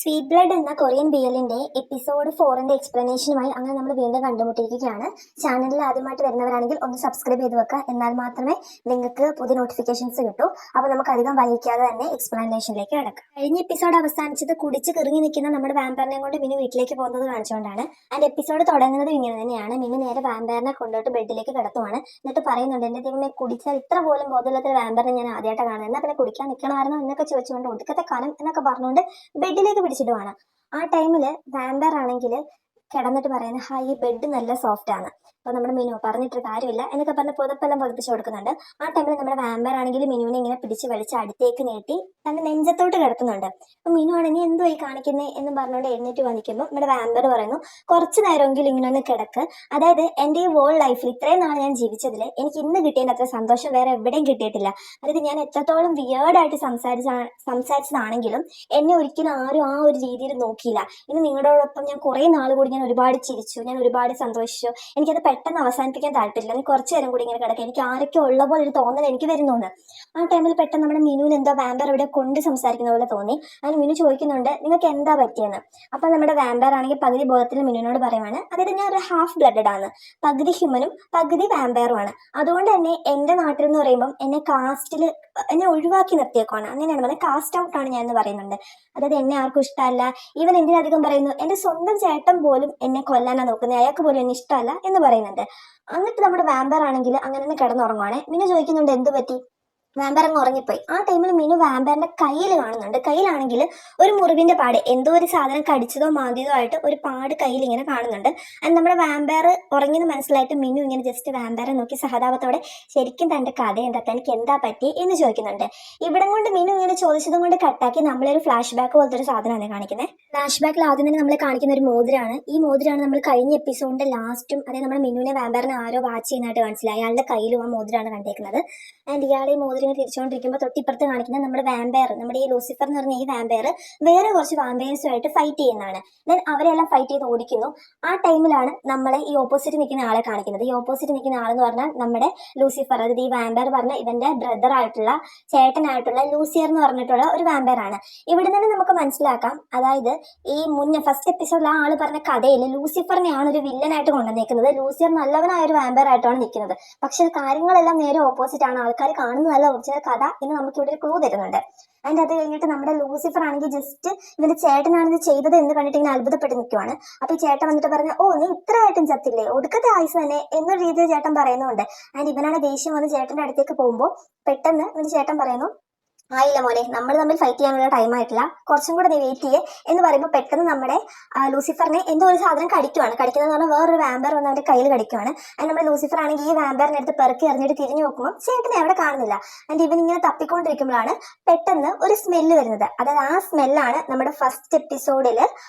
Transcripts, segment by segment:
Sweet blood എന്ന Korean ബിയലിന്റെ episode 4ന്റെ എക്സ്പ്ലനേഷനുമായി അങ്ങനെ നമ്മൾ വീണ്ടും കണ്ടുമുട്ടിയിരിക്കുകയാണ്. ചാനലിൽ ആദ്യമായിട്ട് വരുന്നവരാണെങ്കിൽ ഒന്ന് സബ്സ്ക്രൈബ് ചെയ്ത് വെക്കുക, എന്നാൽ മാത്രമേ നിങ്ങൾക്ക് പുതിയ നോട്ടിഫിക്കേഷൻസ് കിട്ടൂ. അപ്പോൾ നമുക്ക് അധികം വൈകിക്കാതെ തന്നെ എക്സ്പ്ലനേഷനിലേക്ക് കിടക്കാം. കഴിഞ്ഞ എപ്പിസോഡ് അവസാനിച്ചത് കുടിച്ച് കിറങ്ങി നിൽക്കുന്ന നമ്മുടെ വാമ്പയറിനെ കൊണ്ട് മിനു വീട്ടിലേക്ക് പോകുന്നത് കാണിച്ചുകൊണ്ടാണ്. ആൻഡ് എപ്പിസോഡ് തുടങ്ങുന്നത് ഇങ്ങനെ തന്നെയാണ്. മിനു നേരെ വാമ്പയറിനെ കൊണ്ടുപോയിട്ട് ബെഡിലേക്ക് കിടത്തുവാണ്. എന്നിട്ട് പറയുന്നുണ്ട്, എന്റെ ദൈവമേ, കുടിച്ചാൽ ഇത്ര പോലും ബോധമില്ലാത്ത വാമ്പയറിനെ ഞാൻ ആദ്യമായിട്ട് കാണുന്നത്, എന്നാൽ പിന്നെ കുടിക്കാൻ നിൽക്കണമായിരുന്നു എന്നൊക്കെ ചോദിച്ചുകൊണ്ട് ഒടുക്കത്തെ കാലം എന്നൊക്കെ പറഞ്ഞുകൊണ്ട് ബെഡിലേക്ക് പിടിച്ചിടുവാണ്. ആ ടൈമില് വാമ്പയർ ആണെങ്കിൽ കിടന്നിട്ട് പറയുന്നത്, ഹായ്, ഈ ബെഡ് നല്ല സോഫ്റ്റ് ആണ്. അപ്പൊ നമ്മുടെ മിനു പറഞ്ഞിട്ട് കാര്യമില്ല എന്നൊക്കെ പറഞ്ഞ് പുതപ്പെല്ലാം പതിപ്പിച്ച് കൊടുക്കുന്നുണ്ട്. ആ ടൈമിൽ നമ്മുടെ വാമ്പയർ ആണെങ്കിൽ മിനുവിനെ ഇങ്ങനെ പിടിച്ച് വലിച്ച് അടുത്തേക്ക് നീട്ടി തന്റെ നെഞ്ചത്തോട്ട് കിടത്തുന്നുണ്ട്. അപ്പൊ മിനു ആണ്, നീ എന്തോ ഈ കാണിക്കുന്നേ എന്ന് പറഞ്ഞുകൊണ്ട് എഴുന്നേറ്റ് വന്നിക്കുമ്പോൾ നമ്മുടെ വാമ്പയർ പറയുന്നു, കുറച്ച് നേരമെങ്കിലും ഇങ്ങനെ ഒന്ന് കിടക്ക്. അതായത് എന്റെ ഈ വേൾഡ് ലൈഫിൽ ഇത്രയും നാൾ ഞാൻ ജീവിച്ചതിൽ എനിക്ക് ഇന്ന് കിട്ടിയതിന്റെ അത്ര സന്തോഷം വേറെ എവിടെയും കിട്ടിയിട്ടില്ല. അതായത് ഞാൻ എത്രത്തോളം വിയേർഡായിട്ട് സംസാരിച്ചതാണെങ്കിലും എന്നെ ഒരിക്കലും ആരും ആ ഒരു രീതിയിൽ നോക്കിയില്ല. ഇനി നിങ്ങളോടൊപ്പം ഞാൻ കുറെ നാൾ കൂടി ഞാൻ ഒരുപാട് ചിരിച്ചു, ഞാൻ ഒരുപാട് സന്തോഷിച്ചു. എനിക്കത് പെട്ടെന്ന് അവസാനിപ്പിക്കാൻ താല്പര്യമില്ല. നീ കുറച്ചു നേരം കൂടി ഇങ്ങനെ കിടക്കുക, എനിക്ക് ആരൊക്കെ ഉള്ള പോലെ ഒരു തോന്നൽ എനിക്ക് വരുന്നു. ആ ടൈമിൽ പെട്ടെന്ന് നമ്മുടെ മിനുവിന് എന്തോ വാമ്പയർ ഇവിടെ കൊണ്ട് സംസാരിക്കുന്ന പോലെ തോന്നി. അതിന് മിനു ചോദിക്കുന്നുണ്ട്, നിങ്ങൾക്ക് എന്താ പറ്റിയെന്ന്. അപ്പൊ നമ്മുടെ വാമ്പയർ ആണെങ്കിൽ പകുതി ബോധത്തിൽ മിനുവിനോട് പറയുവാണ്, അതായത് ഞാൻ ഒരു ഹാഫ് ബ്ലഡഡ് ആണ്, പകുതി ഹ്യൂമനും പകുതി വാമ്പയറും ആണ്. അതുകൊണ്ട് തന്നെ എന്റെ നാട്ടിൽ എന്ന് പറയുമ്പോൾ എന്നെ ഒഴിവാക്കി നിർത്തിയേക്കാണ്. അങ്ങനെയാണ് പറയുന്നത്, കാസ്റ്റ് ഔട്ട് ആണ് ഞാൻ എന്ന് പറയുന്നുണ്ട്. അതായത് എന്നെ ആർക്കും ഇഷ്ടമല്ല. ഈവൻ എന്തിനധികം പറയുന്നു, എന്റെ സ്വന്തം ചേട്ടൻ പോലും എന്നെ കൊല്ലാനാണ് നോക്കുന്നത്, അയാൾക്ക് പോലും എന്നെ ഇഷ്ടമല്ല എന്ന് പറയുന്നുണ്ട്. എന്നിട്ട് നമ്മുടെ വാമ്പയർ ആണെങ്കിൽ അങ്ങനെ തന്നെ കിടന്നുറങ്ങുവാണ്. മിനു ചോദിക്കുന്നുണ്ട്, എന്ത് പറ്റി. വാമ്പയർ അങ്ങ് ഉറങ്ങിപ്പോയി. ആ ടൈമിൽ മിനു വാമ്പയറിന്റെ കയ്യിൽ കാണുന്നുണ്ട്. കയ്യിലാണെങ്കിൽ ഒരു മുറിവിന്റെ പാട്, എന്തോ ഒരു സാധനം കടിച്ചതോ മാന്തിയതോ ആയിട്ട് ഒരു പാട് കയ്യിൽ ഇങ്ങനെ കാണുന്നുണ്ട്. അത് നമ്മുടെ വാമ്പയർ ഉറങ്ങിയെന്ന് മനസ്സിലായിട്ട് മിനു ഇങ്ങനെ ജസ്റ്റ് വാമ്പയറെ നോക്കി സഹതാപത്തോടെ, ശരിക്കും തന്റെ കഥ എന്താ, തനിക്ക് എന്താ പറ്റി എന്ന് ചോദിക്കുന്നുണ്ട്. ഇവിടം കൊണ്ട് മിനു ഇങ്ങനെ ചോദിച്ചതും കൊണ്ട് കട്ടാക്കി നമ്മളൊരു ഫ്ലാഷ് ബാക്ക് പോലത്തെ ഒരു സാധനമാണ് കാണിക്കുന്നത്. ഫ്ലാഷ് ബാക്കിൽ ആദ്യം തന്നെ നമ്മളെ കാണിക്കുന്ന ഒരു മോതിരാണ്. ഈ മോതിരാണ് നമ്മൾ കഴിഞ്ഞ എപ്പിസോഡിന്റെ ലാസ്റ്റും, അതായത് നമ്മുടെ മിനുവിനെ വാമ്പയറിനെ ആരോ വാച്ച് ചെയ്യുന്നതായിട്ട് മനസ്സിലായി. അയാളുടെ കയ്യിലും ആ മോതിരാണ് കണ്ടേക്കുന്നത്. ആൻഡ് ഇയാളെ ഈ മോതിരം തിരിച്ചുകൊണ്ടിരിക്കുമ്പോൾ തൊട്ടിപ്പുറത്ത് കാണിക്കുന്നത് നമ്മുടെ വാമ്പയർ, നമ്മുടെ ഈ ലൂസിഫർ എന്ന് പറഞ്ഞ ഈ വാമ്പയർ വേറെ കുറച്ച് വാമ്പയേഴ്സുമായിട്ട് ഫൈറ്റ് ചെയ്യുന്നതാണ്. ദെൻ അവരെല്ലാം ഫൈറ്റ് ചെയ്ത് ഓടിക്കുന്നു. ആ ടൈമിലാണ് നമ്മളെ ഈ ഓപ്പോസിറ്റ് നിൽക്കുന്ന ആളെ കാണിക്കുന്നത്. ഈ ഓപ്പോസിറ്റ് നിൽക്കുന്ന ആളെന്ന് പറഞ്ഞാൽ നമ്മുടെ ലൂസിഫർ, അതായത് ഈ വാമ്പയർ പറഞ്ഞ ഇവന്റെ ബ്രദർ ആയിട്ടുള്ള, ചേട്ടനായിട്ടുള്ള ലൂസിയർ എന്ന് പറഞ്ഞിട്ടുള്ള ഒരു വാമ്പയർ ആണ്. ഇവിടെ നിന്ന് നമുക്ക് മനസ്സിലാക്കാം, അതായത് ഈ മുന്നേ ഫസ്റ്റ് എപ്പിസോഡിൽ ആ ആള് പറഞ്ഞ കഥയിൽ ലൂസിഫറിനെയാണ് ഒരു വില്ലനായിട്ട് കൊണ്ടുവന്നേക്കുന്നത്. ലൂസിയർ നല്ലവനായ ഒരു വാമ്പയർ ആയിട്ടാണ് നിൽക്കുന്നത്. പക്ഷെ കാര്യങ്ങളെല്ലാം നേരെ ഓപ്പോസിറ്റ് ആണ്. ആൾക്കാർ കാണുന്നതല്ല ഒറിജിനൽ കഥ എന്ന് നമുക്ക് ഇവിടെ ഒരു ക്ലൂ തരുന്നുണ്ട്. അതിന്റെ അത് കഴിഞ്ഞിട്ട് നമ്മുടെ ലൂസിഫർ ആണെങ്കിൽ ജസ്റ്റ് ഇവന്റെ ചേട്ടനാണ് ഇത് ചെയ്തത് എന്ന് കണ്ടിട്ട് ഇങ്ങനെ അത്ഭുതപ്പെട്ട് നിൽക്കുവാണ്. അപ്പൊ ഈ ചേട്ടൻ വന്നിട്ട് പറഞ്ഞു, ഓ, നീ ഇത്രയായിട്ടും ചത്തില്ലേ, ഒടുക്കത്തെ ആയുസ് തന്നെ എന്നൊരു രീതിയിൽ ചേട്ടൻ പറയുന്നുണ്ട്. ആൻഡ് ഇവനാണ് ദേഷ്യം വന്ന് ചേട്ടന്റെ അടുത്തേക്ക് പോകുമ്പോൾ പെട്ടെന്ന് ഇവന്റെ ചേട്ടൻ പറയുന്നു, ആയില്ല മോനെ, നമ്മൾ തമ്മിൽ ഫൈറ്റ് ചെയ്യാനുള്ള ടൈം ആയിട്ടില്ല, കുറച്ചും കൂടെ നീ വെയിറ്റ് ചെയ്യേ എന്ന് പറയുമ്പോൾ പെട്ടെന്ന് നമ്മുടെ ലൂസിഫറിനെ എന്തോ ഒരു സാധനം കടിക്കുവാണ്. കടിക്കുന്നത് പറഞ്ഞാൽ വേറൊരു വാമ്പയർ വന്ന് അവന്റെ കയ്യിൽ കടിക്കുവാണ്. അതിന് നമ്മുടെ ലൂസിഫർ ആണെങ്കിൽ ഈ വാമ്പയറിനെ എടുത്ത് പെറുക്കി എറിഞ്ഞിട്ട് തിരിഞ്ഞു നോക്കുമ്പോൾ ചേട്ടനെ അവിടെ കാണുന്നില്ല. ആൻഡ് ഇവൻ ഇങ്ങനെ തപ്പിക്കൊണ്ടിരിക്കുമ്പോഴാണ് പെട്ടെന്ന് ഒരു സ്മെല്ല് വരുന്നത്. അതായത് ആ സ്മെല്ലാണ് നമ്മുടെ ഫസ്റ്റ് എപ്പിസോഡിൽ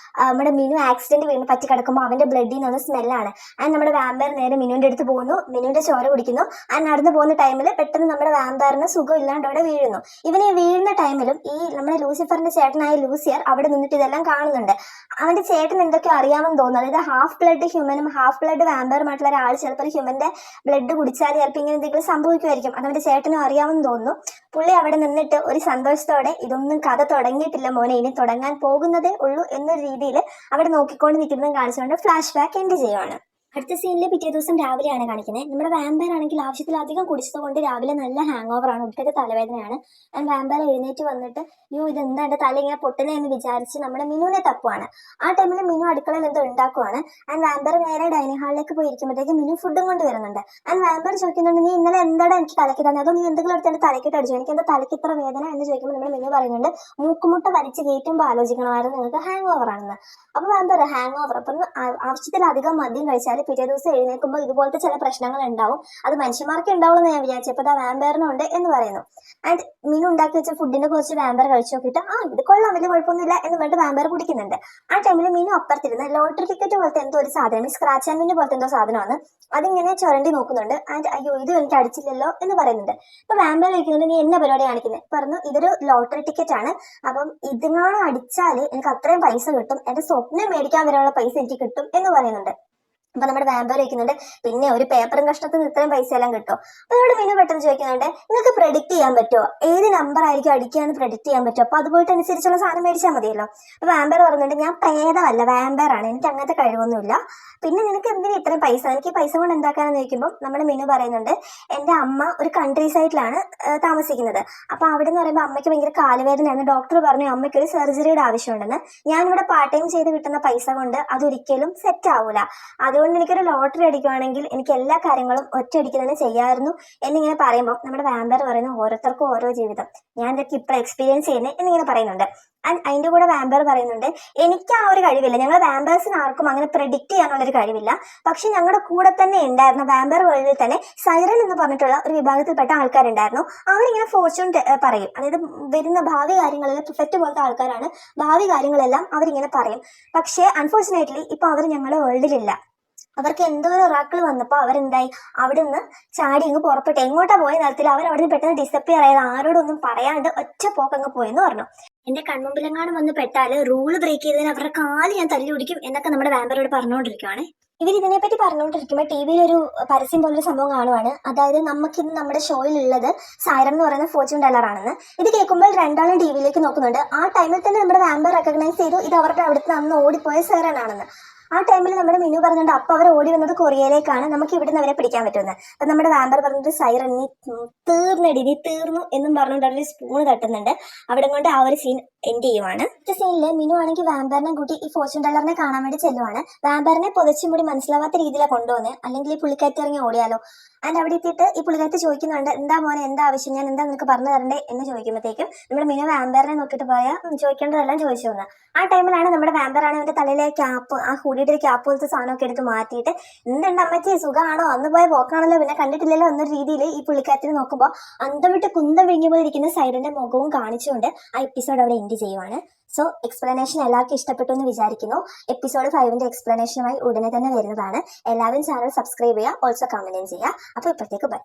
നമ്മുടെ മിനു ആക്സിഡന്റ് വീണ് പറ്റി കിടക്കുമ്പോൾ അവന്റെ ബ്ലഡിൽ നിന്ന് സ്മെല്ലാണ്. ആൻഡ് നമ്മുടെ വാമ്പയർ നേരെ മിനുവിന്റെ അടുത്ത് പോകുന്നു, മിനുവിന്റെ ചോര കുടിക്കുന്നു. ആൻഡ് നടന്നു പോകുന്ന ടൈമിൽ പെട്ടെന്ന് നമ്മുടെ വാമ്പയറിന് സുഖം ഇല്ലാണ്ട് അവിടെ വീഴുന്നു. ഇവനെ വീഴുന്ന ടൈമിലും ഈ നമ്മുടെ ലൂസിഫറിന്റെ ചേട്ടനായ ലൂസിയർ അവിടെ നിന്നിട്ട് ഇതെല്ലാം കാണുന്നുണ്ട്. അവന്റെ ചേട്ടൻ എന്തൊക്കെ അറിയാമെന്ന് തോന്നുന്നു. അതായത് ഹാഫ് ബ്ലഡ് ഹ്യൂമനും ഹാഫ് ബ്ലഡ് വാമ്പയറുമായിട്ടുള്ള ഒരാൾ ചിലപ്പോൾ ഹ്യൂമന്റെ ബ്ലഡ് കുടിച്ചാൽ ചിലപ്പോൾ ഇങ്ങനെ എന്തെങ്കിലും സംഭവിക്കുമായിരിക്കും. അതവന്റെ ചേട്ടനും അറിയാമെന്ന് തോന്നുന്നു. പുള്ളി അവിടെ നിന്നിട്ട് ഒരു സന്തോഷത്തോടെ, ഇതൊന്നും കഥ തുടങ്ങിയിട്ടില്ല മോനെ, ഇനി തുടങ്ങാൻ പോകുന്നതേ ഉള്ളൂ എന്നൊരു രീതിയിൽ അവിടെ നോക്കിക്കൊണ്ട് നിൽക്കുന്നതും കാണിച്ചുകൊണ്ട് ഫ്ലാഷ് ബാക്ക് എൻഡ് ചെയ്യുവാണ്. അടുത്ത സീനിലെ പിറ്റേ ദിവസം രാവിലെയാണ് കാണിക്കുന്നത്. നമ്മുടെ വാമ്പയർ ആണെങ്കിൽ ആവശ്യത്തിലധികം കുടിച്ചതുകൊണ്ട് രാവിലെ നല്ല ഹാങ് ഓവർ ആണ്, ഒറ്റത്തെ തലവേദനയാണ്. ആൻഡ് വാമ്പയർ എഴുന്നേറ്റ് വന്നിട്ട്, ഇതെന്താ എന്റെ തല ഇങ്ങനെ പൊട്ടുന്നതെന്ന് വിചാരിച്ച് നമ്മുടെ മിനുവിനെ തപ്പുവാണ്. ആ ടൈമിൽ മിനു അടുക്കളയിൽ എന്തോ ഉണ്ടാക്കുവാണ്. ആൻഡ് വാമ്പയർ നേരെ ഡൈനിങ് ഹാളിലേക്ക് പോയി ഇരിക്കുമ്പോഴത്തേക്ക് മിനു ഫുഡും കൊണ്ട് വരുന്നുണ്ട്. ആൻഡ് വാമ്പയർ ചോദിക്കുന്നുണ്ട്, നീ ഇന്നലെ എന്താടാ എനിക്ക് തലയ്ക്ക് തന്നെ, അതോ നീ എന്തെങ്കിലും എടുത്ത് എന്റെ തലക്കിട്ട് അടിച്ചു, എനിക്ക് എന്താ തലയ്ക്ക് ഇത്ര വേദന എന്ന് ചോദിക്കുമ്പോൾ നമ്മുടെ മിനു പറയുന്നുണ്ട്, മൂക്കുമുട്ട വലിച്ച് കയറ്റുമ്പോൾ ആലോചിക്കണമായിരുന്നു നിങ്ങൾക്ക് ഹാങ് ഓവർ ആണെന്ന്. അപ്പൊ വാമ്പയർ, ഹാങ് ഓവർ, അപ്പം ആവശ്യത്തിലധികം മദ്യം കഴിച്ചാൽ പിറ്റേ ദിവസം എഴുന്നേൽക്കുമ്പോൾ ഇതുപോലത്തെ ചില പ്രശ്നങ്ങൾ ഉണ്ടാവും, അത് മനുഷ്യന്മാർക്ക് ഉണ്ടാവുമെന്ന് ഞാൻ വിചാരിച്ചപ്പോൾ ആ വാമ്പയറിനും ഉണ്ട് എന്ന് പറയുന്നു. ആൻഡ് മീൻ ഉണ്ടാക്കി വെച്ച ഫുഡിനെ കുറിച്ച് വാമ്പയർ കഴിച്ചു നോക്കിയിട്ട്, ഇത് കൊള്ളാം, വലിയ കുഴപ്പമൊന്നുമില്ല എന്ന് പറഞ്ഞിട്ട് വാമ്പയർ കുടിക്കുന്നുണ്ട്. ആ ടൈമിൽ മീനും അപ്പുറത്തിരുന്ന് ലോട്ടറി ടിക്കറ്റ് പോലത്തെ എന്തോ ഒരു സാധനം, സ്ക്രാച്ച് ആൻഡ് വിൻ പോലത്തെ എന്തോ സാധനമാണ്, അതിങ്ങനെ ചുരണ്ടി നോക്കുന്നുണ്ട്. ആൻഡ് അയ്യോ, ഇത് എനിക്ക് അടിച്ചില്ലല്ലോ എന്ന് പറയുന്നുണ്ട്. അപ്പൊ വാമ്പയർ ചോദിക്കുന്നുണ്ട്, നീ എന്നെ പരിപാടി കാണിക്കുന്നത്. പറഞ്ഞു, ഇതൊരു ലോട്ടറി ടിക്കറ്റ് ആണ്, അപ്പം ഇതിനാണ് അടിച്ചാൽ എനിക്ക് അത്രയും പൈസ കിട്ടും, എന്റെ സ്വപ്നം മേടിക്കാൻ വരെയുള്ള പൈസ എനിക്ക് കിട്ടും എന്ന് പറയുന്നുണ്ട്. അപ്പൊ നമ്മുടെ വാമ്പയർ ചോദിക്കുന്നുണ്ട്, പിന്നെ ഒരു പേപ്പറും കഷ്ണത്തിന് ഇത്രയും പൈസ എല്ലാം കിട്ടും. അപ്പൊ നമ്മുടെ മിനു പെട്ടെന്ന് ചോദിക്കുന്നുണ്ട്, നിങ്ങൾക്ക് പ്രെഡിക്റ്റ് ചെയ്യാൻ പറ്റുമോ, ഏത് നമ്പർ ആയിരിക്കും അടിക്കാന്ന് പ്രെഡിക്റ്റ് ചെയ്യാൻ പറ്റുമോ, അപ്പൊ അതുപോയിട്ട് അനുസരിച്ചുള്ള സാധനം മേടിച്ചാൽ മതിയല്ലോ. അപ്പൊ വാമ്പയർ പറയുന്നുണ്ട്, ഞാൻ പ്രേതമല്ല, വാമ്പയർ ആണ്, എനിക്ക് അങ്ങനത്തെ കഴിവൊന്നുമില്ല, പിന്നെ നിനക്ക് എന്തിനാ ഇത്രയും പൈസ, എനിക്ക് ഈ പൈസ കൊണ്ട് എന്താക്കാന്ന് ചോദിക്കുമ്പോൾ നമ്മുടെ മിനു പറയുന്നുണ്ട്, എന്റെ അമ്മ ഒരു കൺട്രി സൈഡിലാണ് താമസിക്കുന്നത്. അപ്പൊ അവിടെ എന്ന് പറയുമ്പോൾ അമ്മയ്ക്ക് ഭയങ്കര കാലുവേദനയാണ്, ഡോക്ടർ പറഞ്ഞു അമ്മയ്ക്ക് ഒരു സർജറിയുടെ ആവശ്യമുണ്ടെന്ന്. ഞാനിവിടെ പാർട്ട് ടൈം ചെയ്ത് കിട്ടുന്ന പൈസ കൊണ്ട് അതൊരിക്കലും സെറ്റ് ആവൂല, അതുകൊണ്ട് എനിക്കൊരു ലോട്ടറി അടിക്കുവാണെങ്കിൽ എനിക്ക് എല്ലാ കാര്യങ്ങളും ഒറ്റയടിക്ക് തന്നെ ചെയ്യാമായിരുന്നു എന്നിങ്ങനെ പറയുമ്പോൾ നമ്മുടെ വാമ്പയർ പറയുന്നു, ഓരോരുത്തർക്കും ഓരോ ജീവിതം, ഞാൻ ഇതൊക്കെ ഇപ്പോൾ എക്സ്പീരിയൻസ് ചെയ്യുന്നത് എന്നിങ്ങനെ പറയുന്നുണ്ട്. ആൻഡ് അതിൻ്റെ കൂടെ വാമ്പയർ പറയുന്നുണ്ട്, എനിക്ക് ആ ഒരു കഴിവില്ല, ഞങ്ങൾ വാമ്പേഴ്സിന് ആർക്കും അങ്ങനെ പ്രെഡിക്റ്റ് ചെയ്യാനുള്ളൊരു കഴിവില്ല, പക്ഷെ ഞങ്ങളുടെ കൂടെ തന്നെ ഉണ്ടായിരുന്ന വാമ്പയർ വേൾഡിൽ തന്നെ സൈറൻ എന്ന് പറഞ്ഞിട്ടുള്ള ഒരു വിഭാഗത്തിൽപ്പെട്ട ആൾക്കാരുണ്ടായിരുന്നു. അവരിങ്ങനെ ഫോർച്യൂൺ പറയും, അതായത് വരുന്ന ഭാവി കാര്യങ്ങളിൽ പ്രിഫെക്റ്റ് പോലത്തെ ആൾക്കാരാണ്, ഭാവി കാര്യങ്ങളെല്ലാം അവരിങ്ങനെ പറയും. പക്ഷേ അൺഫോർച്ചുനേറ്റ്ലി ഇപ്പൊ അവർ ഞങ്ങളുടെ വേൾഡിലില്ല. അവർക്ക് എന്തോ ഒരു ഒറാക്കിൾ വന്നപ്പോൾ അവരെന്തായി, അവിടെ നിന്ന് ചാടി അങ്ങ് പുറപ്പെട്ടു. എങ്ങോട്ടാ പോയ നേരത്തിൽ അവർ അവിടെ നിന്ന് പെട്ടെന്ന് ഡിസപ്പിയർ ആയത്, ആരോടൊന്നും പറയാണ്ട് ഒറ്റ പോക്കങ്ങ് പോയെന്ന് പറഞ്ഞു. എന്റെ കൺമുമ്പിലെങ്ങാനും വന്ന് പെട്ടാല് റൂള് ബ്രേക്ക് ചെയ്തതിന് അവരുടെ കാല് ഞാൻ തല്ലി പിടിക്കും എന്നൊക്കെ നമ്മുടെ വാമ്പയറോട് പറഞ്ഞുകൊണ്ടിരിക്കുവാണ്. ഇവർ ഇതിനെപ്പറ്റി പറഞ്ഞുകൊണ്ടിരിക്കുമ്പോൾ ടി വിയിൽ ഒരു പരസ്യം പോലൊരു സംഭവം കാണുവാണ്. അതായത് നമുക്കിന്ന് നമ്മുടെ ഷോയിലുള്ളത് സൈറൻ എന്ന് പറയുന്ന ഫോർച്യൂൺ ടെല്ലർ ആണെന്ന്. ഇത് കേൾക്കുമ്പോൾ രണ്ടാളും ടി വിയിലേക്ക് നോക്കുന്നുണ്ട്. ആ ടൈമിൽ തന്നെ നമ്മുടെ വാമ്പയർ റെക്കഗ്നൈസ് ചെയ്തു ഇത് അവരുടെ അടുത്ത് അന്ന് ഓടിപ്പോയ സൈറൻ ആണെന്ന്. ആ ടൈമിൽ നമ്മുടെ മിനു പറഞ്ഞിട്ട് അപ്പൊ അവർ ഓടി വന്നത് കൊറിയയിലേക്കാണ്, നമുക്ക് ഇവിടുന്ന് അവരെ പിടിക്കാൻ പറ്റുമെന്ന്. അപ്പൊ നമ്മുടെ വാമ്പയർ പറഞ്ഞിട്ട്, സൈറൻ നീ തീർന്നടി, നീ തീർന്നു എന്നും പറഞ്ഞുകൊണ്ട് അവര് സ്പൂണ് തട്ടുന്നുണ്ട്. അവിടെ കൊണ്ട് ആ ഒരു സീൻ എൻഡ് ചെയ്യുവാണ്. ഈ സീനില് മിനു ആണെങ്കിൽ വാമ്പയറിനെ കൂട്ടി ഈ ഫോർച്യൂൺ ടെല്ലറിനെ കാണാൻ വേണ്ടി ചെല്ലുവാണ്. വാമ്പയറിനെ പൊതിച്ചും കൂടി മനസ്സിലാവാത്ത രീതിയിലാണ് കൊണ്ടുവന്നത്, അല്ലെങ്കിൽ ഈ പുള്ളിക്കാറ്റ് ഇറങ്ങി ഓടിയാലോ. ആൻഡ് അവിടെ എത്തിയിട്ട് ഈ പുള്ളിക്കാറ്റ് ചോദിക്കുന്നുണ്ട്, എന്താ മോനെ, എന്താ ആവശ്യം, ഞാൻ എന്താ നിനക്ക് പറഞ്ഞു തരണ്ടേ എന്ന് ചോദിക്കുമ്പോഴത്തേക്കും നമ്മുടെ മിനു വാമ്പയറിനെ നോക്കിയിട്ട് പറയാ, ചോദിക്കേണ്ടതെല്ലാം ചോദിച്ചു വന്ന്. ആ ടൈമിലാണ് നമ്മുടെ വാമ്പയറാണ് അവന്റെ തലയിലെ ക്യാപ്പ്, ആ ഹൂഡിയുടെ ഒരു ക്യാപ്പ് പോലത്തെ സാധനമൊക്കെ എടുത്ത് മാറ്റിയിട്ട്, എന്തുണ്ട് അമ്മച്ചി സുഖമാണോ, അന്ന് പോയ പോക്കാണല്ലോ, പിന്നെ കണ്ടിട്ടില്ലല്ലോ എന്നൊരു രീതിയിൽ ഈ പുള്ളിക്കാരത്തിന് നോക്കുമ്പോൾ അന്തം വിട്ട് കുന്തം വിഴുങ്ങി പോലെ ഇരിക്കുന്ന സൈറന്റെ മുഖവും കാണിച്ചുകൊണ്ട് ആ എപ്പിസോഡ് അവിടെ എൻഡ് ചെയ്യുവാണ്. സോ എക്സ്പ്ലനേഷൻ എല്ലാവർക്കും ഇഷ്ടപ്പെട്ടു എന്ന് വിചാരിക്കുന്നു. എപ്പിസോഡ് 5 എക്സ്പ്ലനേഷനുമായി ഉടനെ തന്നെ വരുന്നതാണ്. എല്ലാവരും ചാനൽ സബ്സ്ക്രൈബ് ചെയ്യുക, ഓൾസോ കമന്റ് ചെയ്യുക. അപ്പോൾ ഇപ്പോഴത്തേക്ക് ബൈ.